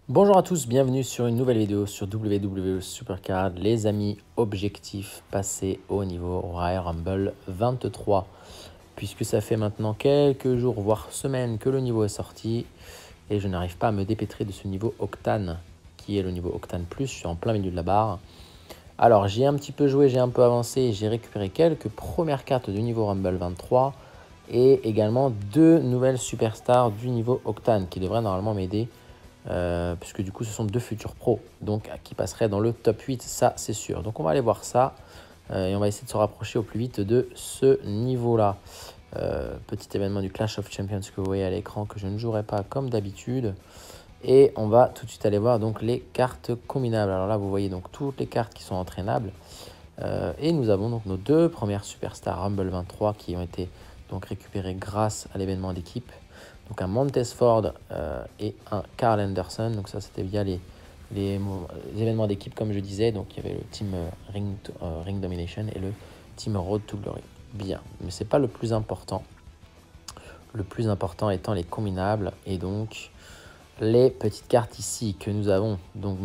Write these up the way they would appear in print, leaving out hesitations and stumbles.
Bonjour à tous, bienvenue sur une nouvelle vidéo sur WWE Supercard. Les amis, objectif passer au niveau Royal Rumble 23. Puisque ça fait maintenant quelques jours, voire semaines que le niveau est sorti. Et je n'arrive pas à me dépêtrer de ce niveau Octane, qui est le niveau Octane Plus. Je suis en plein milieu de la barre. Alors j'ai un petit peu joué, j'ai un peu avancé. J'ai récupéré quelques premières cartes du niveau Rumble 23. Et également deux nouvelles superstars du niveau Octane qui devraient normalement m'aider. Puisque du coup ce sont deux futurs pros donc qui passeraient dans le top 8, ça c'est sûr. Donc on va aller voir ça et on va essayer de se rapprocher au plus vite de ce niveau là. Petit événement du Clash of Champions que vous voyez à l'écran que je ne jouerai pas comme d'habitude. Et on va tout de suite aller voir donc les cartes combinables. Alors là vous voyez donc toutes les cartes qui sont entraînables. Et nous avons donc nos deux premières superstars Rumble 23 qui ont été donc récupérées grâce à l'événement d'équipe. Donc un Montez Ford et un Carl Anderson. Donc ça c'était via les événements d'équipe comme je disais. Donc il y avait le team Ring Domination et le team Road to Glory. Bien, mais c'est pas le plus important. Le plus important étant les combinables et donc les petites cartes ici que nous avons. Donc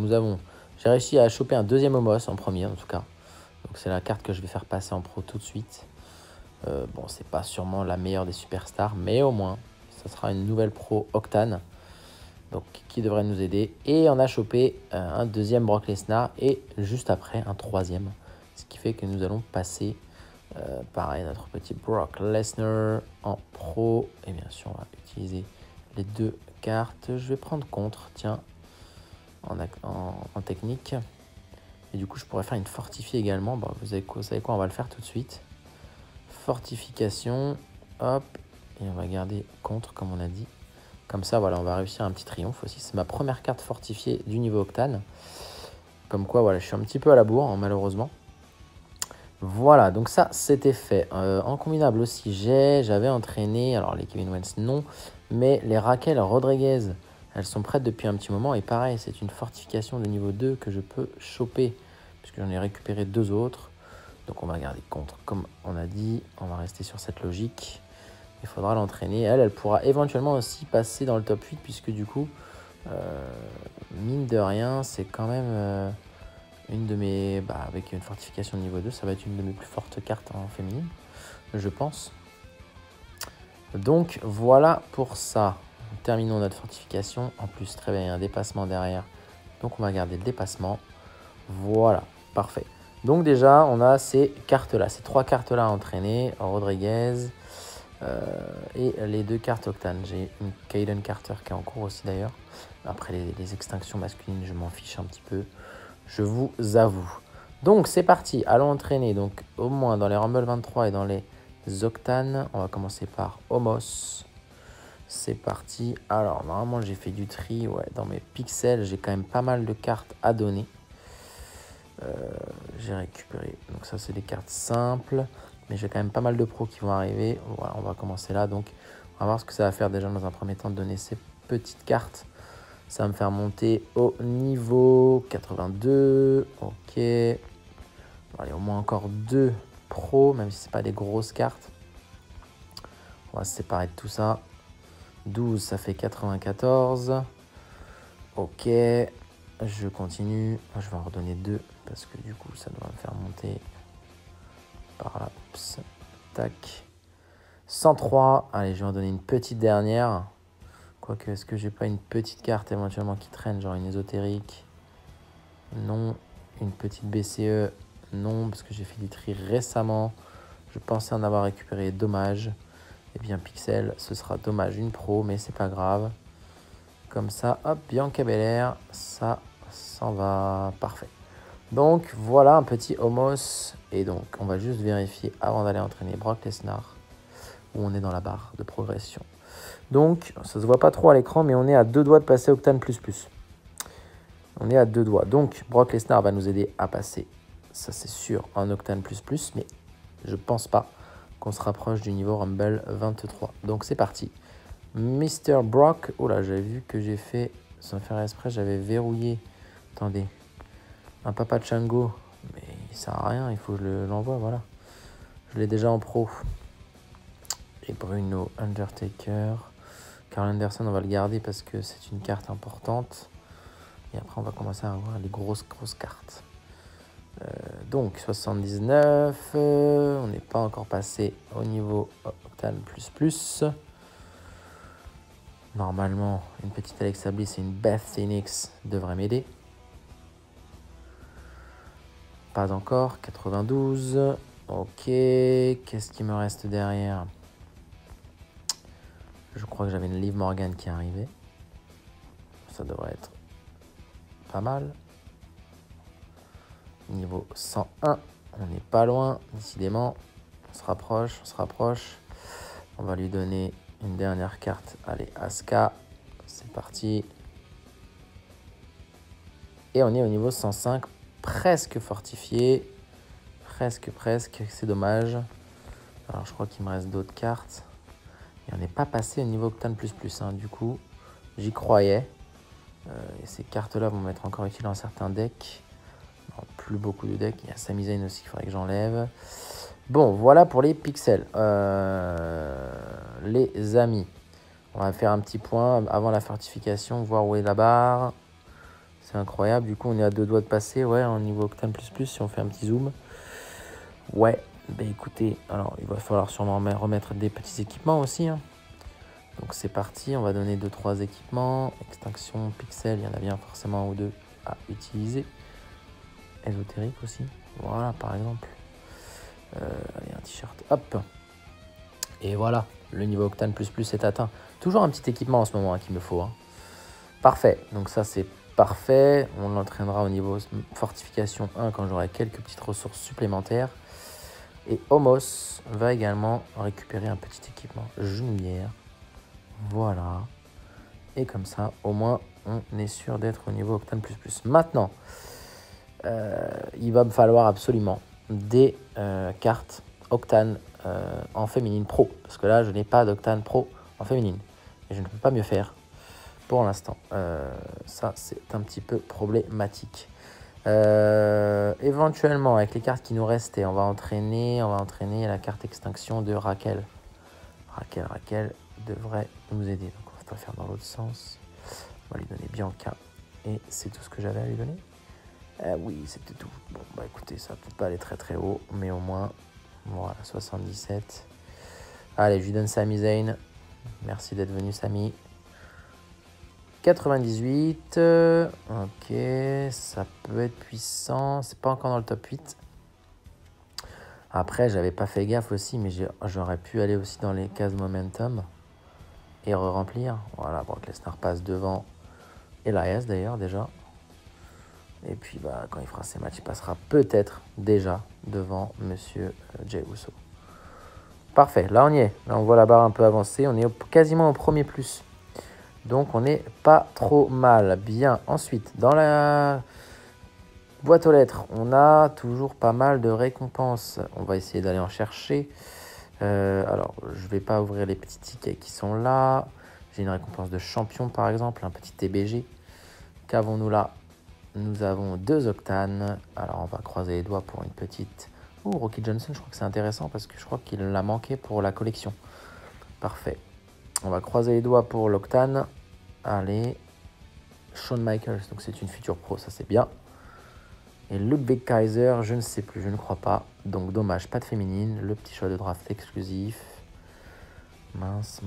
j'ai réussi à choper un deuxième Homos en premier en tout cas. Donc c'est la carte que je vais faire passer en pro tout de suite. Bon, c'est pas sûrement la meilleure des superstars, mais au moins ça sera une nouvelle pro Octane, donc qui devrait nous aider. Et on a chopé un deuxième Brock Lesnar et juste après un troisième, ce qui fait que nous allons passer pareil notre petit Brock Lesnar en pro. Et bien sûr on va utiliser les deux cartes. Je vais prendre contre, tiens, en technique. Et du coup je pourrais faire une fortifiée également. Bon, vous savez quoi, on va le faire tout de suite. Fortification, hop, et on va garder contre comme on a dit. Comme ça, voilà, on va réussir un petit triomphe aussi. C'est ma première carte fortifiée du niveau Octane. Comme quoi, voilà, je suis un petit peu à la bourre, hein, malheureusement. Voilà, donc ça, c'était fait. En combinable aussi, j'avais entraîné, alors les Kevin Owens, non, mais les Raquel Rodriguez, elles sont prêtes depuis un petit moment. Et pareil, c'est une fortification de niveau 2 que je peux choper, puisque j'en ai récupéré deux autres. Donc on va garder contre, comme on a dit, on va rester sur cette logique. Il faudra l'entraîner. Elle pourra éventuellement aussi passer dans le top 8, puisque du coup, mine de rien, c'est quand même une de mes... avec une fortification de niveau 2, ça va être une de mes plus fortes cartes en féminine, je pense. Donc voilà pour ça. Terminons notre fortification. En plus, très bien, il y a un dépassement derrière. Donc on va garder le dépassement. Voilà, parfait. Donc déjà, on a ces cartes-là, ces trois cartes-là à entraîner. Rodriguez et les deux cartes Octane. J'ai une Kaden Carter qui est en cours aussi d'ailleurs. Après les extinctions masculines, je m'en fiche un petit peu, je vous avoue. Donc c'est parti, allons entraîner. Donc au moins dans les Rumble 23 et dans les Octane. On va commencer par Homos. C'est parti. Alors normalement j'ai fait du tri. Ouais, dans mes pixels, j'ai quand même pas mal de cartes à donner. J'ai récupéré, donc ça c'est des cartes simples, mais j'ai quand même pas mal de pros qui vont arriver. Voilà, on va commencer là, donc on va voir ce que ça va faire déjà dans un premier temps de donner ces petites cartes. Ça va me faire monter au niveau 82, ok. Bon, allez, au moins encore deux pros, même si c'est pas des grosses cartes. On va se séparer de tout ça. 12, ça fait 94. Ok, je continue. Je vais en redonner deux parce que du coup, ça doit me faire monter par là. Oups. Tac. 103. Allez, je vais en donner une petite dernière. Quoique, est-ce que j'ai pas une petite carte éventuellement qui traîne, genre une ésotérique? Non. Une petite BCE? Non, parce que j'ai fait du tri récemment. Je pensais en avoir récupéré. Dommage. Et bien, Pixel, ce sera dommage. Une pro, mais c'est pas grave. Comme ça, hop, Bianca Belair, ça s'en va. Parfait. Donc, voilà un petit Homos. Et donc, on va juste vérifier avant d'aller entraîner Brock Lesnar, où on est dans la barre de progression. Donc, ça ne se voit pas trop à l'écran, mais on est à 2 doigts de passer Octane++. On est à 2 doigts. Donc, Brock Lesnar va nous aider à passer, ça c'est sûr, en Octane++, mais je pense pas qu'on se rapproche du niveau Rumble 23. Donc, c'est parti. Mr. Brock, oh là, j'avais vu que j'ai fait, sans faire exprès, j'avais verrouillé, attendez, un Papa Chango, mais il sert à rien, il faut que je l'envoie, voilà. Je l'ai déjà en pro. Et Bruno Undertaker. Carl Anderson, on va le garder parce que c'est une carte importante. Et après, on va commencer à avoir les grosses cartes. Donc 79, on n'est pas encore passé au niveau Octane++. Normalement, une petite Alexa Bliss et une Beth Phoenix devraient m'aider. Pas encore, 92. Ok, qu'est-ce qui me reste derrière? Je crois que j'avais une Liv Morgan qui est arrivée. Ça devrait être pas mal. Niveau 101, on n'est pas loin, décidément. On se rapproche. On va lui donner une dernière carte. Allez, Asuka, c'est parti. Et on est au niveau 105, presque fortifié. Presque, c'est dommage. Alors, je crois qu'il me reste d'autres cartes. Et on n'est pas passé au niveau Octane++, hein, du coup. J'y croyais. Et ces cartes-là vont m'être encore utiles dans certains decks. Non, plus beaucoup de decks. Il y a Sami Zayn aussi qu'il faudrait que j'enlève. Bon, voilà pour les pixels. Les amis, on va faire un petit point avant la fortification, voir où est la barre. C'est incroyable. Du coup, on est à 2 doigts de passer. Ouais, en niveau Octane++, si on fait un petit zoom. Ouais, ben écoutez, alors il va falloir sûrement remettre des petits équipements aussi, hein. Donc c'est parti, on va donner 2-3 équipements. Extinction, pixel, il y en a bien forcément un ou deux à utiliser. Ésotérique aussi, voilà par exemple. Allez, un t-shirt, hop. Et voilà, le niveau Octane++ est atteint. Toujours un petit équipement en ce moment, hein, qu'il me faut, hein. Parfait, donc ça c'est parfait. On l'entraînera au niveau fortification 1 quand j'aurai quelques petites ressources supplémentaires. Et Homos va également récupérer un petit équipement genouillère. Voilà. Et comme ça, au moins, on est sûr d'être au niveau Octane++. Maintenant, il va me falloir absolument des cartes Octane en féminine pro. Parce que là, je n'ai pas d'Octane pro en féminine. Et je ne peux pas mieux faire pour l'instant. Ça, c'est un petit peu problématique. Éventuellement, avec les cartes qui nous restaient, on va entraîner la carte extinction de Raquel. Raquel devrait nous aider. Donc, on va faire dans l'autre sens. On va lui donner Bianca. Et c'est tout ce que j'avais à lui donner. Oui, c'était tout. Bon, bah écoutez, ça peut pas aller très haut, mais au moins, voilà, 77. Allez, je lui donne Sami Zayn. Merci d'être venu, Sami. 98. Ok, ça peut être puissant. C'est pas encore dans le top 8. Après, j'avais pas fait gaffe aussi, mais j'aurais pu aller aussi dans les cases momentum et re-remplir. Voilà, Brock Lesnar passe devant Elias d'ailleurs déjà. Et puis bah, quand il fera ses matchs, il passera peut-être déjà devant Monsieur Jey Uso. Parfait, là on y est. Là on voit la barre un peu avancée. On est quasiment au premier plus. Donc on n'est pas trop mal. Bien, ensuite, dans la boîte aux lettres, on a toujours pas mal de récompenses. On va essayer d'aller en chercher. Alors, je ne vais pas ouvrir les petits tickets qui sont là. J'ai une récompense de champion, par exemple, un petit TBG. Qu'avons-nous là? Nous avons 2 octanes. Alors, on va croiser les doigts pour une petite... Oh, Rocky Johnson, je crois que c'est intéressant parce que je crois qu'il l'a manqué pour la collection. Parfait. On va croiser les doigts pour l'octane. Allez. Shawn Michaels, donc c'est une future pro, ça c'est bien. Et Ludwig Kaiser, je ne sais plus, je ne crois pas. Donc dommage, pas de féminine. Le petit choix de draft exclusif. Mince.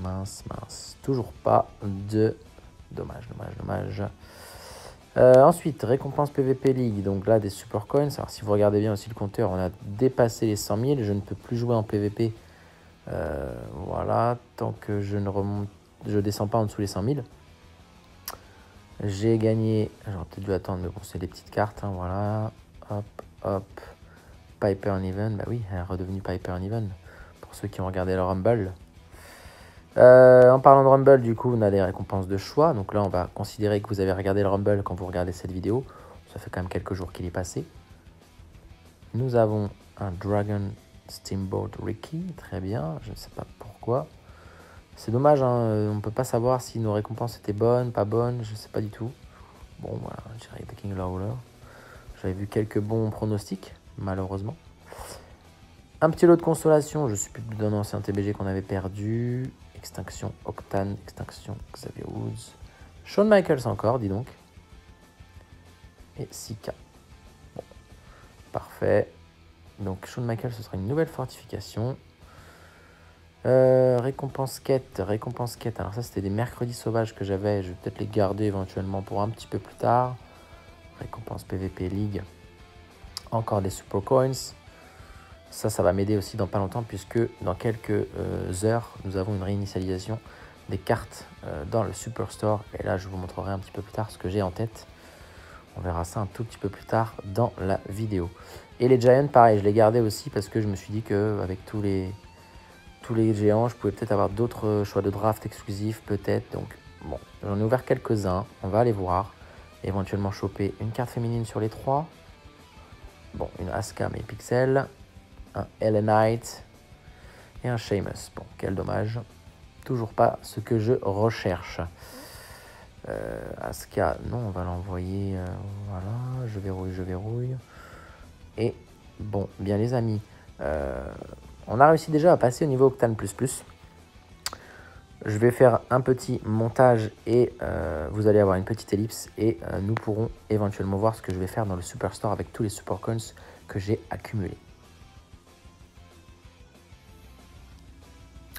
Toujours pas de... Dommage. Ensuite, récompense PVP League. Donc là, des super coins. Alors si vous regardez bien aussi le compteur, on a dépassé les 100 000. Je ne peux plus jouer en PVP. Voilà, tant que je ne descends pas en dessous les 100 000. J'ai gagné, j'aurais peut-être dû attendre, mais bon, c'est des petites cartes, hein, voilà. Hop. Piper Niven, bah oui, elle est redevenue Piper Niven, pour ceux qui ont regardé le Rumble. En parlant de Rumble, du coup, on a des récompenses de choix. Donc là, on va considérer que vous avez regardé le Rumble quand vous regardez cette vidéo. Ça fait quand même quelques jours qu'il est passé. Nous avons un Dragon Steamboat Ricky, très bien, je ne sais pas pourquoi. C'est dommage, hein, on ne peut pas savoir si nos récompenses étaient bonnes, pas bonnes, je ne sais pas du tout. Bon, voilà, je dirais The King Lawler. J'avais vu quelques bons pronostics, malheureusement. Un petit lot de consolation, je suis plus d'un ancien TBG qu'on avait perdu. Extinction Octane, Extinction Xavier Woods. Shawn Michaels encore, dis donc. et 6K. Bon, parfait. Donc Shawn Michaels, ce sera une nouvelle fortification. Récompense quête. Alors ça, c'était des mercredis sauvages que j'avais. Je vais peut-être les garder éventuellement pour un petit peu plus tard. Récompense PVP League. Encore des Super Coins. Ça va m'aider aussi dans pas longtemps puisque dans quelques heures, nous avons une réinitialisation des cartes dans le Superstore. Et là, je vous montrerai un petit peu plus tard ce que j'ai en tête. On verra ça un tout petit peu plus tard dans la vidéo. Et les Giants, pareil, je les gardais aussi parce que je me suis dit qu'avec tous les géants, je pouvais peut-être avoir d'autres choix de draft exclusifs, peut-être. Donc, bon, j'en ai ouvert quelques-uns. On va aller voir. Éventuellement choper une carte féminine sur les 3. Bon, une Asuka mais pixel. Un LA Knight. Et un Sheamus. Bon, quel dommage. Toujours pas ce que je recherche. Asuka, non, on va l'envoyer. Voilà, je verrouille. Et bon, bien les amis. On a réussi déjà à passer au niveau Octane++. Je vais faire un petit montage et vous allez avoir une petite ellipse et nous pourrons éventuellement voir ce que je vais faire dans le Superstore avec tous les Super Coins que j'ai accumulés.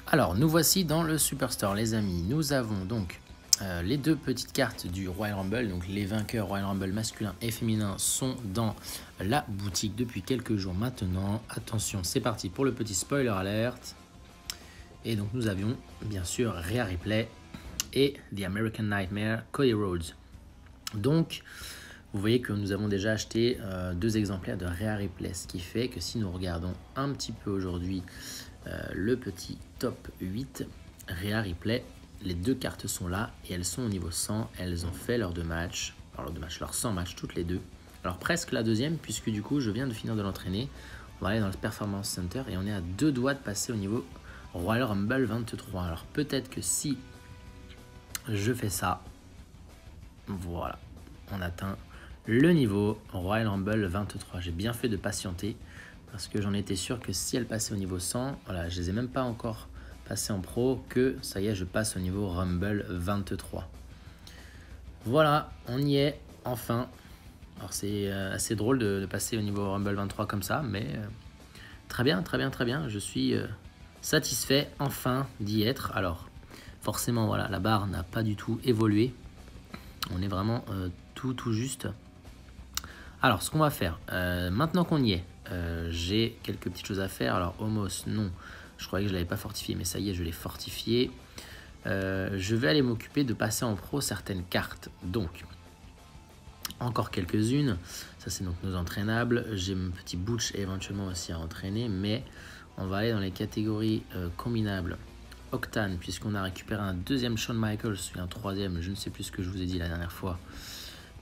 Alors, nous voici dans le Superstore, les amis. Nous avons donc les deux petites cartes du Royal Rumble. Donc, les vainqueurs Royal Rumble masculin et féminin sont dans la boutique depuis quelques jours maintenant. Attention, c'est parti pour le petit spoiler alert. Et donc, nous avions bien sûr Rhea Ripley et The American Nightmare, Cody Rhodes. Donc, vous voyez que nous avons déjà acheté 2 exemplaires de Rhea Ripley. Ce qui fait que si nous regardons un petit peu aujourd'hui le petit top 8, Rhea Ripley, les 2 cartes sont là et elles sont au niveau 100. Elles ont fait leurs 2 matchs, leurs 100 matchs toutes les deux. Alors presque la deuxième puisque du coup je viens de finir de l'entraîner. On va aller dans le Performance Center et on est à 2 doigts de passer au niveau Royal Rumble 23. Alors peut-être que si je fais ça, voilà, on atteint le niveau Royal Rumble 23. J'ai bien fait de patienter parce que j'en étais sûr que si elle passait au niveau 100, voilà, je les ai même pas encore passés en pro, que ça y est, je passe au niveau Rumble 23. Voilà, on y est, enfin. Alors c'est assez drôle de passer au niveau Rumble 23 comme ça, mais très bien, je suis satisfait enfin d'y être. Alors, forcément, voilà, la barre n'a pas du tout évolué. On est vraiment tout juste. Alors, ce qu'on va faire, maintenant qu'on y est, j'ai quelques petites choses à faire. Alors, Homos, non, je croyais que je ne l'avais pas fortifié, mais ça y est, je l'ai fortifié. Je vais aller m'occuper de passer en pro certaines cartes. Donc, encore quelques-unes. Ça, c'est donc nos entraînables. J'ai mon petit Butch éventuellement aussi à entraîner, mais on va aller dans les catégories combinables. Octane, puisqu'on a récupéré un 2e Shawn Michaels et un 3e, je ne sais plus ce que je vous ai dit la dernière fois.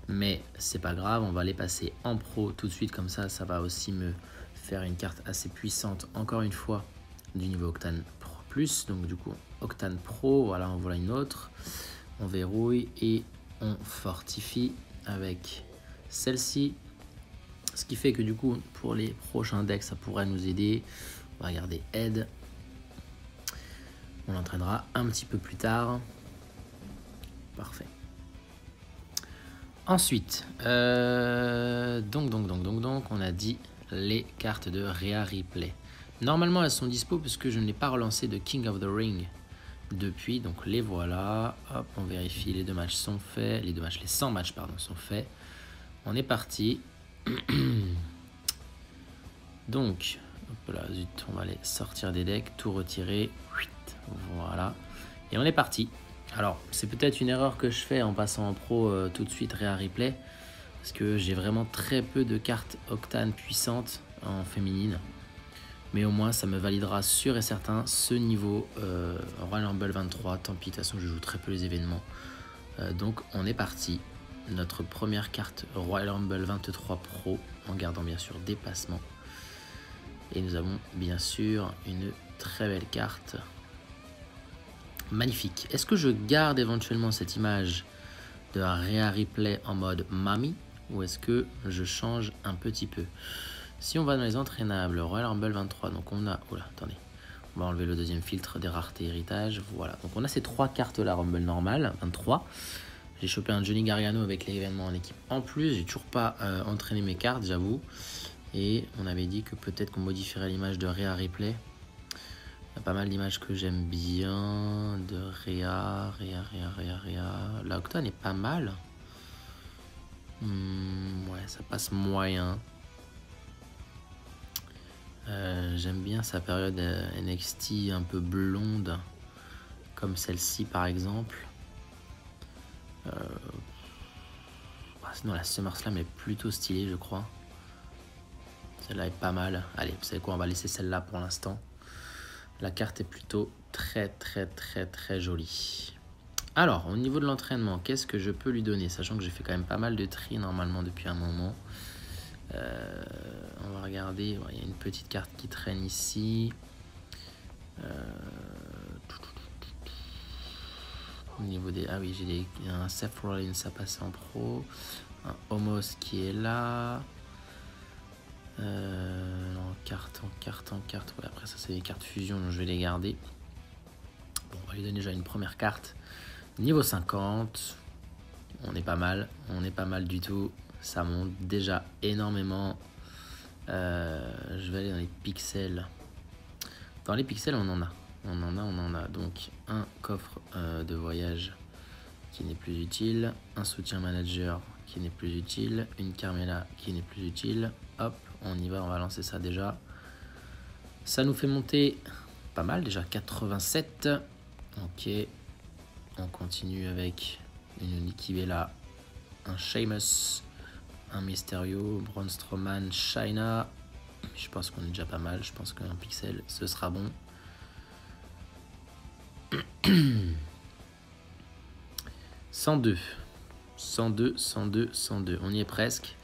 Mais c'est pas grave, on va les passer en pro tout de suite, comme ça va aussi me faire une carte assez puissante, encore une fois, du niveau Octane Pro Plus. Donc du coup, Octane Pro, voilà, on voit une autre. On verrouille et on fortifie avec celle-ci. Ce qui fait que du coup, pour les prochains decks, ça pourrait nous aider. On va regarder Aide. On l'entraînera un petit peu plus tard. Parfait. Ensuite, donc, on a dit les cartes de Rhea Ripley. Normalement, elles sont dispo puisque je n'ai pas relancé de King of the Ring depuis. Donc, les voilà. Hop, on vérifie. Les 2 matchs sont faits. Les 100 matchs, pardon, sont faits. On est parti. Donc, hop là, zut, on va aller sortir des decks, tout retirer. Voilà. Et on est parti. Alors, c'est peut-être une erreur que je fais en passant en pro tout de suite Rhea Ripley. Parce que j'ai vraiment très peu de cartes Octane puissantes en féminine. Mais au moins, ça me validera sûr et certain ce niveau Royal Rumble 23. Tant pis, de toute façon, je joue très peu les événements. Donc, on est parti. Notre première carte Royal Rumble 23 Pro, en gardant bien sûr déplacement. Et nous avons bien sûr une très belle carte. Magnifique. Est-ce que je garde éventuellement cette image de Rhea Ripley en mode Mami ou est-ce que je change un petit peu? Si on va dans les entraînables, Royal Rumble 23, donc on a... Oula, attendez. On va enlever le 2e filtre des raretés héritage. Voilà, donc on a ces 3 cartes là, Rumble normal, 23. J'ai chopé un Johnny Gargano avec l'événement en équipe. En plus, j'ai toujours pas entraîné mes cartes, j'avoue. Et on avait dit que peut-être qu'on modifierait l'image de Rhea Ripley. Il y a pas mal d'images que j'aime bien. De Rhea. La Octane est pas mal. Ouais, ça passe moyen. J'aime bien sa période NXT un peu blonde. Comme celle-ci par exemple. Sinon la SummerSlam est plutôt stylée je crois. Celle-là est pas mal. Allez, vous savez quoi, on va laisser celle-là pour l'instant. La carte est plutôt très jolie. Alors, au niveau de l'entraînement, qu'est-ce que je peux lui donner? Sachant que j'ai fait quand même pas mal de tri normalement depuis un moment. On va regarder. Il y a une petite carte qui traîne ici. Au niveau des... Ah oui, j'ai un Seth Rollins à passer en pro. Un Omos qui est là. En carte. Ouais, après ça c'est des cartes fusion, donc je vais les garder. Bon, on va lui donner déjà une première carte. Niveau 50. On est pas mal du tout. Ça monte déjà énormément. Je vais aller dans les pixels. Dans les pixels, on en a. Donc, un coffre de voyage qui n'est plus utile. Un soutien manager qui n'est plus utile. Une Carmella qui n'est plus utile. Hop, on y va, on va lancer ça déjà. Ça nous fait monter pas mal, déjà 87. Ok, on continue avec une Nikki Bella, un Sheamus, un Mysterio, Braun Strowman, Chyna. Je pense qu'on est déjà pas mal. Je pense qu'un pixel, ce sera bon. 102. On y est presque.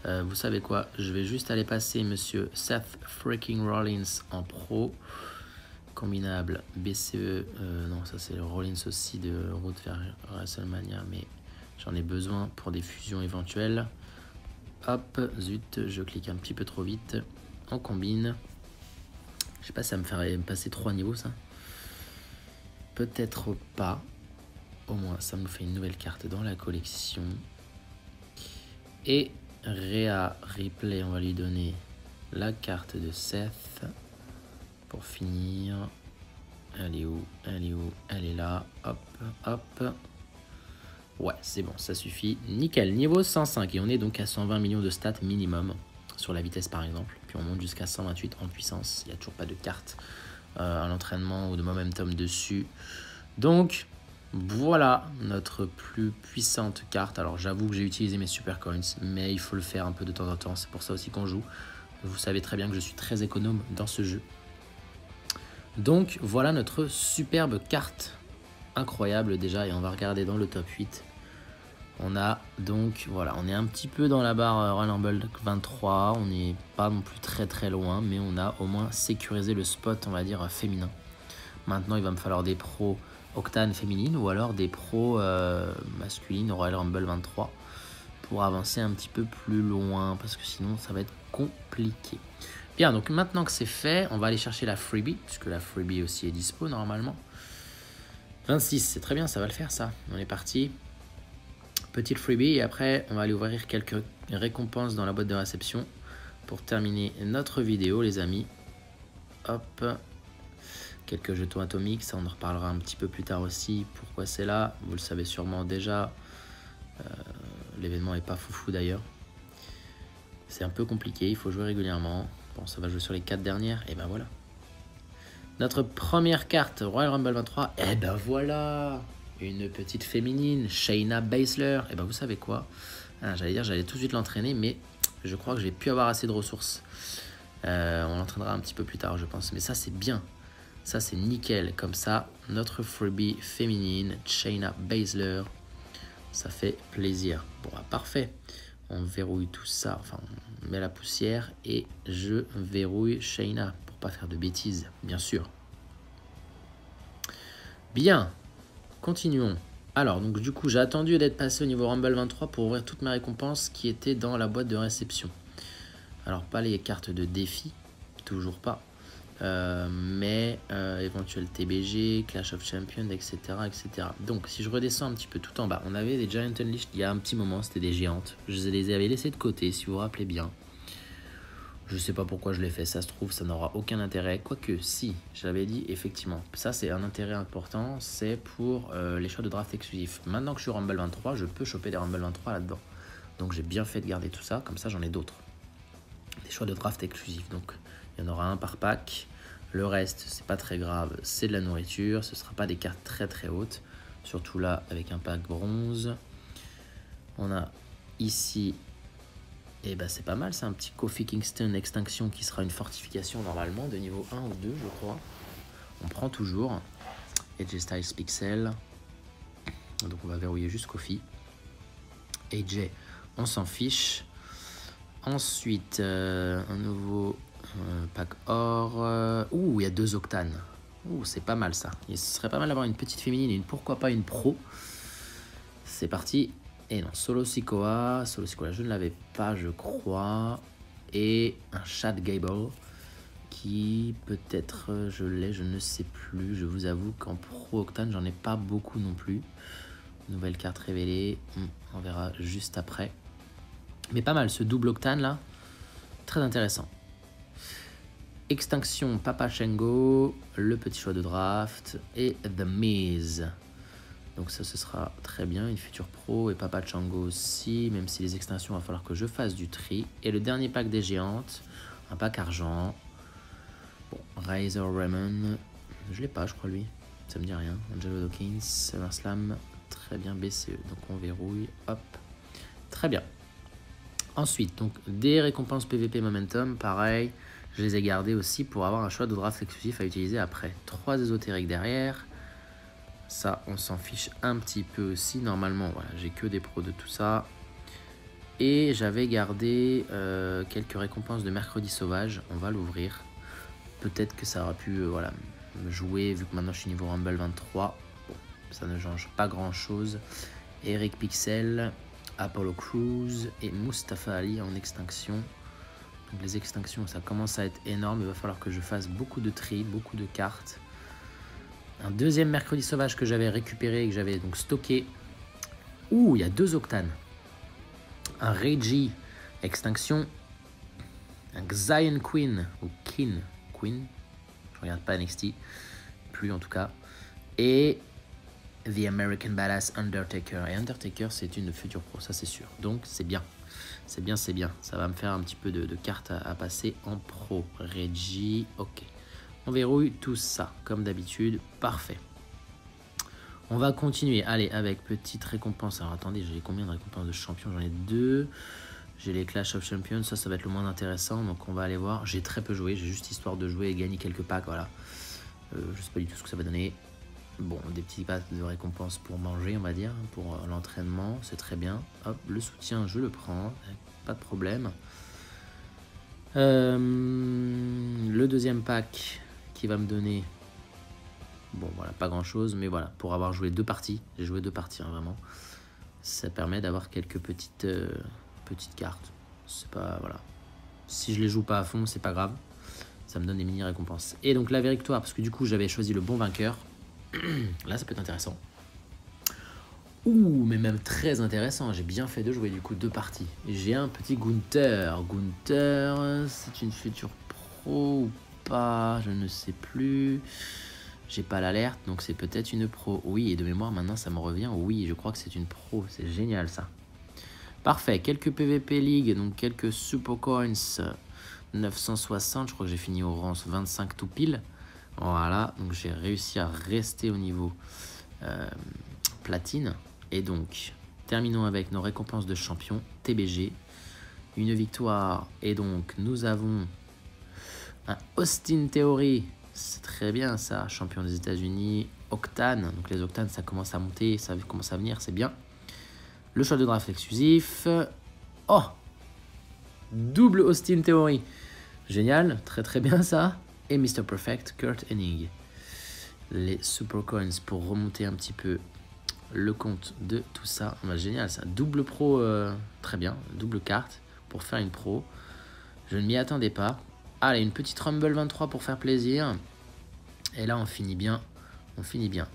Vous savez quoi? Je vais juste aller passer monsieur Seth freaking Rollins en pro. Combinable BCE. Non, ça c'est le Rollins aussi de route vers WrestleMania. Mais j'en ai besoin pour des fusions éventuelles. Hop, zut, je clique un petit peu trop vite. On combine. Je sais pas si ça me ferait passer 3 niveaux ça. Peut-être pas. Au moins ça me fait une nouvelle carte dans la collection. Et Rhea Ripley, on va lui donner la carte de Seth. Pour finir. Elle est où? Elle est là. Hop. Ouais, c'est bon, ça suffit. Nickel, niveau 105. Et on est donc à 120 millions de stats minimum sur la vitesse par exemple. Puis on monte jusqu'à 128 en puissance. Il n'y a toujours pas de carte à l'entraînement ou de momentum dessus. Donc, voilà notre plus puissante carte. Alors j'avoue que j'ai utilisé mes super coins, mais il faut le faire un peu de temps en temps. C'est pour ça aussi qu'on joue. Vous savez très bien que je suis très économe dans ce jeu. Donc voilà notre superbe carte. Incroyable déjà, et on va regarder dans le top 8. On a donc, voilà, on est un petit peu dans la barre Royal Rumble 23. On n'est pas non plus très loin, mais on a au moins sécurisé le spot, on va dire, féminin. Maintenant, il va me falloir des pros Octane féminine ou alors des pros masculines Royal Rumble 23 pour avancer un petit peu plus loin, parce que sinon ça va être compliqué. Bien, donc maintenant que c'est fait, on va aller chercher la freebie, puisque la freebie aussi est dispo normalement. 26, c'est très bien, ça va le faire ça. On est parti. Petite freebie, et après on va aller ouvrir quelques récompenses dans la boîte de réception pour terminer notre vidéo les amis. Hop. Quelques jetons atomiques, ça on en reparlera un petit peu plus tard aussi. Pourquoi c'est là? Vous le savez sûrement déjà. L'événement est pas foufou d'ailleurs. C'est un peu compliqué, il faut jouer régulièrement. Bon, ça va jouer sur les 4 dernières, et ben voilà. Notre première carte, Royal Rumble 23, et ben voilà. Une petite féminine, Shayna Baszler. Et ben vous savez quoi? J'allais dire, j'allais tout de suite l'entraîner, mais je crois que je vais plus avoir assez de ressources. On l'entraînera un petit peu plus tard, je pense. Mais ça, c'est bien. Ça, c'est nickel. Comme ça, notre freebie féminine, Shayna Baszler, ça fait plaisir. Bon, parfait. On verrouille tout ça. Enfin, on met la poussière et je verrouille Shayna pour pas faire de bêtises, bien sûr. Bien. Continuons. Alors, donc du coup, j'ai attendu d'être passé au niveau Rumble 23 pour ouvrir toutes mes récompenses qui étaient dans la boîte de réception. Alors, pas les cartes de défi, toujours pas. mais éventuel TBG, Clash of Champions, etc., etc. Donc, si je redescends un petit peu tout en bas, on avait des Giant Unleashed il y a un petit moment, c'était des géantes. Je les avais laissées de côté, si vous vous rappelez bien. Je sais pas pourquoi je l'ai fait, ça se trouve, ça n'aura aucun intérêt. Quoique, si, je l'avais dit, effectivement, ça c'est un intérêt important, c'est pour les choix de draft exclusifs. Maintenant que je suis Rumble 23, je peux choper des Rumble 23 là-dedans. Donc j'ai bien fait de garder tout ça, comme ça j'en ai d'autres. Des choix de draft exclusifs, donc il y en aura un par pack. Le reste, c'est pas très grave, c'est de la nourriture, ce sera pas des cartes très très hautes. Surtout là, avec un pack bronze. On a ici... Et bah c'est pas mal, c'est un petit Kofi Kingston Extinction qui sera une fortification normalement de niveau 1 ou 2 je crois. On prend toujours. AJ Styles Pixel. Donc on va verrouiller juste Kofi. AJ, on s'en fiche. Ensuite, un nouveau pack or. Ouh, il y a 2 octanes. Ouh, c'est pas mal ça. Il serait pas mal d'avoir une petite féminine et pourquoi pas une pro. C'est parti. Et non, Solo Sikoa, je ne l'avais pas, je crois. Et un Chad Gable, qui peut-être je l'ai, je ne sais plus. Je vous avoue qu'en Pro Octane, j'en ai pas beaucoup non plus. Nouvelle carte révélée, on verra juste après. Mais pas mal, ce double Octane là, très intéressant. Extinction Papa Shengo, le petit choix de draft et The Miz. Donc ça, ce sera très bien, une future pro et Papa Chango aussi, même si les extinctions, il va falloir que je fasse du tri. Et le dernier pack des géantes, un pack argent. Bon, Razor Raymond, je l'ai pas, je crois, lui. Ça me dit rien. Angelo Dawkins, SummerSlam, très bien, BCE. Donc on verrouille, hop, très bien. Ensuite, donc des récompenses PVP Momentum, pareil, je les ai gardées aussi pour avoir un choix de draft exclusif à utiliser après. 3 ésotériques derrière. Ça, on s'en fiche un petit peu aussi. Normalement, voilà, j'ai que des pros de tout ça. Et j'avais gardé quelques récompenses de Mercredi Sauvage. On va l'ouvrir. Peut-être que ça aura pu voilà, me jouer, vu que maintenant je suis niveau Rumble 23. Bon, ça ne change pas grand-chose. Eric Pixel, Apollo Crews et Mustafa Ali en extinction. Donc les extinctions, ça commence à être énorme. Il va falloir que je fasse beaucoup de tri, beaucoup de cartes. Un deuxième Mercredi Sauvage que j'avais récupéré et que j'avais donc stocké. Ouh, il y a 2 octanes. Un Reggie Extinction. Un Xion Queen. Ou Queen. Je regarde pas NXT. Plus en tout cas. Et The American Badass Undertaker. Et Undertaker, c'est une future pro, ça c'est sûr. Donc c'est bien. C'est bien, c'est bien. Ça va me faire un petit peu de cartes à passer en pro. Reggie, ok. On verrouille tout ça, comme d'habitude. Parfait. On va continuer. Allez, avec petite récompense. Alors, attendez, j'ai combien de récompenses de champion? J'en ai 2. J'ai les Clash of Champions. Ça va être le moins intéressant. Donc, on va aller voir. J'ai très peu joué. J'ai juste histoire de jouer et gagner quelques packs. Voilà. Je sais pas du tout ce que ça va donner. Bon, des petits packs de récompenses pour manger, on va dire. Pour l'entraînement. C'est très bien. Hop, le soutien, je le prends. Pas de problème. Le deuxième pack... qui va me donner, bon voilà, pas grand chose, mais voilà, pour avoir joué 2 parties, j'ai joué 2 parties hein, vraiment, ça permet d'avoir quelques petites cartes. C'est pas, voilà, si je les joue pas à fond, c'est pas grave, ça me donne des mini récompenses. Et donc la victoire, parce que du coup j'avais choisi le bon vainqueur, là ça peut être intéressant. Ouh, mais même très intéressant, j'ai bien fait de jouer du coup 2 parties. J'ai un petit Gunther, c'est une future pro ou pas, je ne sais plus, j'ai pas l'alerte, donc c'est peut-être une pro. Oui, et de mémoire maintenant ça me revient, oui, je crois que c'est une pro, c'est génial ça. Parfait, quelques PVP League, donc quelques Super Coins 960, je crois que j'ai fini au rang 25 tout pile. Voilà, donc j'ai réussi à rester au niveau platine. Et donc, terminons avec nos récompenses de champion, TBG, une victoire. Et donc, nous avons un Austin Theory, c'est très bien ça, champion des États-Unis, Octane. Donc les Octanes, ça commence à monter, ça commence à venir, c'est bien. Le choix de draft exclusif. Oh, double Austin Theory. Génial, très très bien ça. Et Mr. Perfect, Kurt Hennig. Les Super Coins pour remonter un petit peu le compte de tout ça. Bah, génial ça. Double pro, très bien. Double carte pour faire une pro. Je ne m'y attendais pas. Allez, une petite Rumble 23 pour faire plaisir. Et là, on finit bien. On finit bien.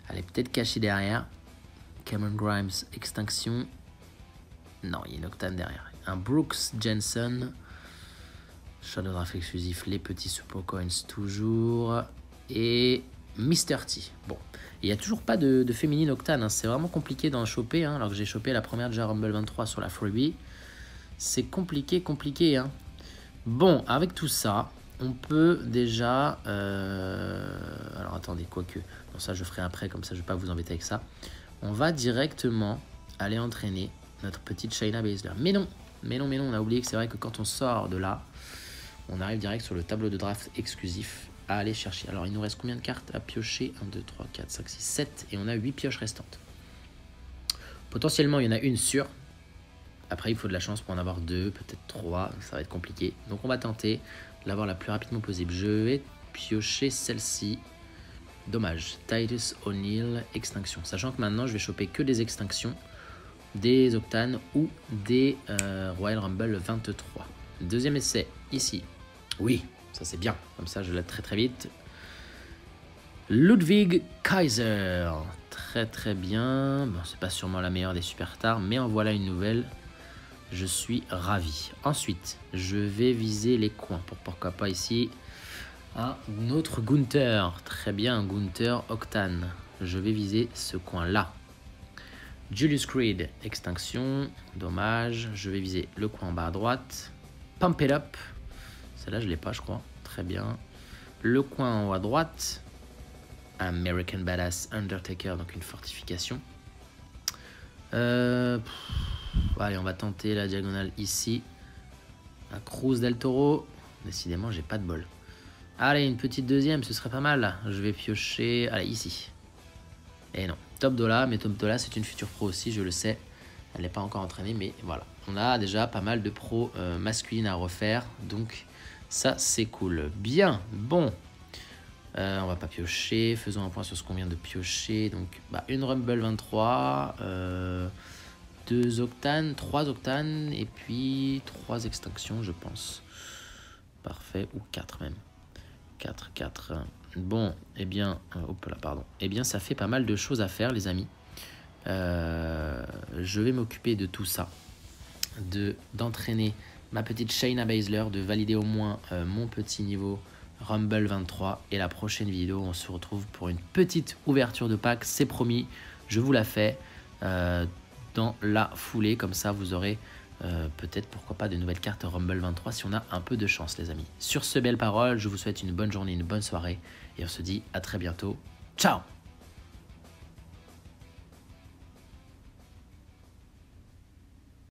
Allez, peut-être caché derrière. Cameron Grimes, extinction. Non, il y a une Octane derrière. Un Brooks Jensen. Shadow Draft exclusif, les petits Super Coins toujours. Et Mr. T. Bon, il n'y a toujours pas de féminine Octane. Hein. C'est vraiment compliqué d'en choper. Hein, alors que j'ai chopé la première déjà Rumble 23 sur la Freebie. C'est compliqué. Hein. Bon, avec tout ça, on peut déjà... alors attendez, quoique... Non, ça je ferai après, comme ça je ne vais pas vous embêter avec ça. On va directement aller entraîner notre petite Shayna Baszler. Mais non, on a oublié que c'est vrai que quand on sort de là, on arrive direct sur le tableau de draft exclusif à aller chercher. Alors il nous reste combien de cartes à piocher? 1, 2, 3, 4, 5, 6, 7. Et on a 8 pioches restantes. Potentiellement, il y en a une sûre. Après, il faut de la chance pour en avoir 2, peut-être 3. Ça va être compliqué. Donc on va tenter de l'avoir la plus rapidement possible. Je vais piocher celle-ci. Dommage. Titus O'Neill, extinction. Sachant que maintenant, je vais choper que des extinctions, des Octanes ou des Royal Rumble 23. Deuxième essai, ici. Oui, ça c'est bien. Comme ça, je l'aide très vite. Ludwig Kaiser. Très bien. Bon, c'est pas sûrement la meilleure des superstars, mais en voilà une nouvelle. Je suis ravi. Ensuite, je vais viser les coins. Pourquoi pas ici un autre Gunther. Très bien, un Gunther Octane. Je vais viser ce coin-là. Julius Creed, extinction. Dommage. Je vais viser le coin en bas à droite. Pump It Up. Celle-là, je ne l'ai pas, je crois. Très bien. Le coin en haut à droite. American Badass Undertaker, donc une fortification. Allez, on va tenter la diagonale ici. Un Cruz del Toro. Décidément, j'ai pas de bol. Allez, une petite deuxième, ce serait pas mal. Je vais piocher. Allez, ici. Et non, Top Dollar. Mais Top Dollar, c'est une future pro aussi, je le sais. Elle n'est pas encore entraînée, mais voilà. On a déjà pas mal de pros masculines à refaire. Donc, ça, c'est cool. Bien, bon. On va pas piocher. Faisons un point sur ce qu'on vient de piocher. Donc, une Rumble 23. 2 Octanes, 3 Octanes. Et puis 3 extinctions, je pense. Parfait. Ou 4 même. 4. Bon, eh bien... hop là, pardon. Eh bien, ça fait pas mal de choses à faire, les amis. Je vais m'occuper de tout ça. D'entraîner ma petite Shayna Baszler, de valider au moins mon petit niveau Rumble 23. Et la prochaine vidéo, on se retrouve pour une petite ouverture de pack. C'est promis, je vous la fais dans la foulée. Comme ça, vous aurez peut-être, pourquoi pas, de nouvelles cartes Rumble 23 si on a un peu de chance, les amis. Sur ce belles paroles, je vous souhaite une bonne journée, une bonne soirée. Et on se dit à très bientôt. Ciao!